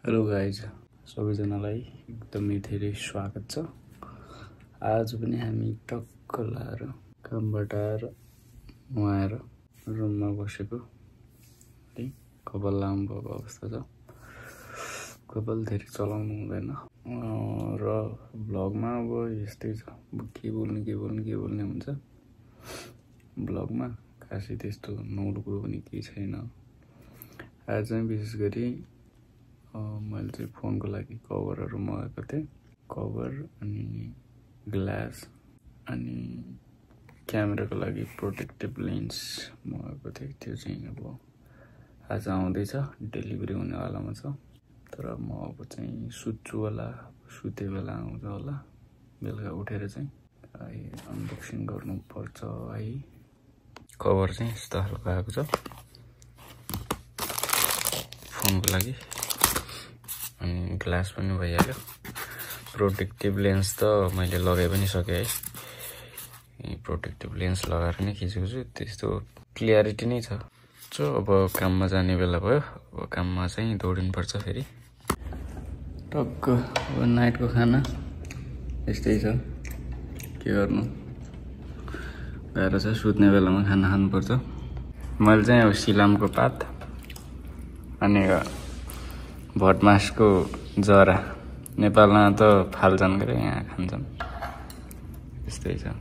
Hello guys, सबैजनालाई एकदमै धेरै स्वागत छ। आज पनि हामी टक्क लाएर कामबाट आएर नुहाएर रुममा बसेको है। कपाल लामो भएको अवस्था छ। कपाल धेरै चलाउनु हुँदैन र भ्लगमा अब यस्तै छ। के बोल्ने हुन्छ भ्लगमा। खासै त्यस्तो नौलो कुरो पनि केही छैन। आज चाहिँ विशेष गरी मैले चाहिँ फोनको लागि कभरहरू मगाएको थिएँ। कभर अनि ग्लास अनि क्यामेराको लागि प्रोटेक्टिभ लेन्स मगाएको थिएँ। त्यो चाहिँ अब आज आउँदैछ, डेलिभरी हुनेवालामा छ। तर म अब चाहिँ सुत्छु होला, सुते बेला आउँछ होला। बेलुका उठेर चाहिँ अनबक्सिङ गर्नुपर्छ है। कभर चाहिँ यस्तो खालको आएको छ फोनको लागि। अनि ग्लास पनि भइहाल्यो। प्रोटेक्टिभ लेन्स त मैले लगाइ पनि सकेँ है। प्रोटेक्टिभ लेन्स लगाएर नै खिचेको छु। त्यस्तो क्लियरिटी नै छ। अब काममा जाने बेला भयो। अब काममा चाहिँ दौडिनुपर्छ फेरि। टक्क अब नाइटको खाना यस्तै छ। के गर्नु, गाह्रो छ। सुत्ने बेलामा खाना खानुपर्छ। मैले चाहिँ अब सिलामको पात अनि भटमासको जरा, नेपालमा त फाल्छन् गरे, यहाँ खान्छन्। यस्तै छ।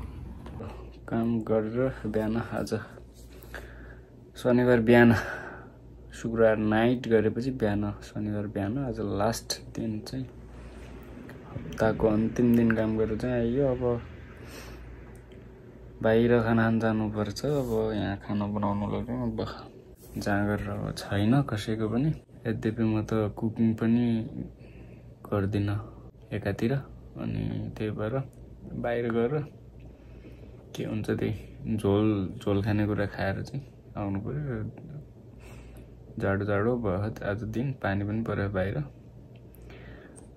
काम गरेर बिहान, आज शनिबार बिहान, शुक्रबार नाइट गरेपछि बिहान शनिबार बिहान, आज लास्ट दिन चाहिँ हप्ताको अन्तिम दिन काम गरेर चाहिँ आइयो। अब बाहिर खाना खान जानुपर्छ। अब यहाँ खाना बनाउनुलाई चाहिँ अब जाँगर छैन कसैको पनि। यद्यपि म त कुकिङ पनि गर्दिनँ एकातिर, अनि त्यही भएर बाहिर गएर के हुन्छ त्यही झोल खाने कुरा खाएर चाहिँ आउनु पर्यो। जाडो भयो आज दिन, पानी पनि पर्यो बाहिर।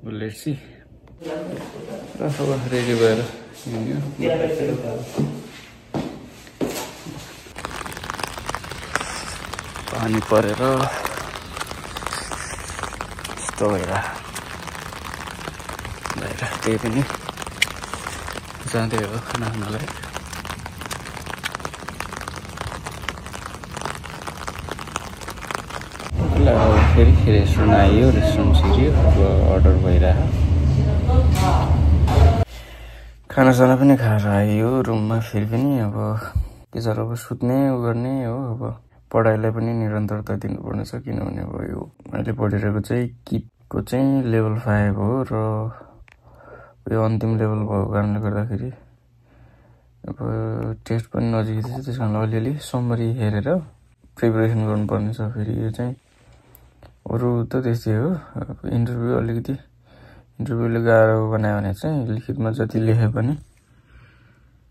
Let's see. अब रेडी भएर पानी परेर यस्तो भएर बाहिर, त्यही पनि जाँदै हो खाना खानलाई। अब फेरि रेस्टुरेन्ट आइयो, रेस्टुरेन्ट छिर्यो। अब अर्डर भइरहेको खानासाना पनि खाएर आइयो रुममा। फेरि पनि अब के छ, अब सुत्ने गर्ने हो। अब पढाइलाई पनि निरन्तरता दिनुपर्ने छ। किनभने अब यो मैले पढिरहेको चाहिँ किटको चाहिँ लेभल 5 हो र यो अन्तिम लेभल भएको कारणले गर्दाखेरि अब टेस्ट पनि नजिकै छ। त्यस कारण अलिअलि समरी हेरेर प्रिपरेसन गर्नुपर्ने छ। फेरि यो चाहिँ अरू त त्यस्तै हो। इन्टरभ्यूले गाह्रो बनायो भने चाहिँ लिखितमा जति लेखे पनि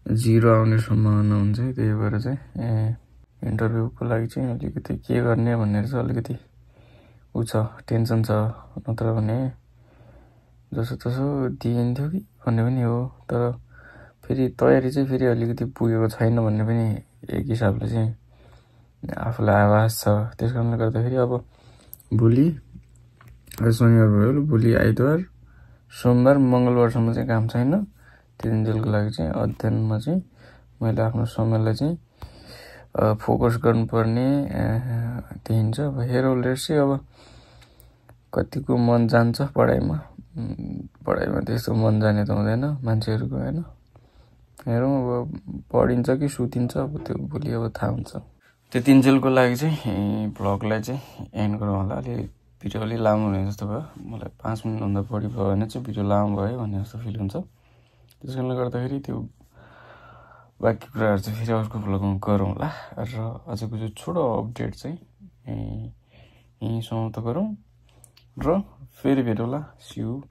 0 आउने सम्भावना हुन्छ। त्यही भएर चाहिँ इन्टरभ्यूको लागि चाहिँ अलिकति के गर्ने भनेर चाहिँ अलिकति छ, टेन्सन छ। नत्र भने जसो तसो दिइन्थ्यो कि भन्ने पनि हो। तर फेरि तयारी चाहिँ फेरि अलिकति पुगेको छैन भन्ने पनि एक हिसाबले चाहिँ आफूलाई आभास छ। त्यस कारणले गर्दाखेरि अब भोलि, आज शनिबार भयो, भोलि आइतबार, सोमबार, मङ्गलबारसम्म चाहिँ काम छैन। तिनजेलको लागि चाहिँ अध्ययनमा चाहिँ मैले आफ्नो समयलाई चाहिँ फोकस गर्नुपर्ने देखिन्छ। अब हेरौँ, लेट्स सी। अब कतिको मन जान्छ पढाइमा त्यस्तो मन जाने त हुँदैन मान्छेहरूको, होइन। हेरौँ अब पढिन्छ कि सुतिन्छ, अब त्यो भोलि अब थाहा हुन्छ। त्यो तिनजेलको लागि चाहिँ भ्लगलाई चाहिँ एन्ड गरौँ होला। अलि भिडियो अलि लामो हुने जस्तो भयो। मलाई 5 मिनटभन्दा बढी भयो भने चाहिँ भिडियो लामो भयो भन्ने जस्तो फिल हुन्छ। त्यस कारणले गर्दाखेरि त्यो बाँकी कुराहरू चाहिँ फेरि अर्को भ्लगमा गरौँ होला। र आजको जो छोटो अपडेट चाहिँ यहीँ समाप्त गरौँ र फेरि भेटौँला। C you.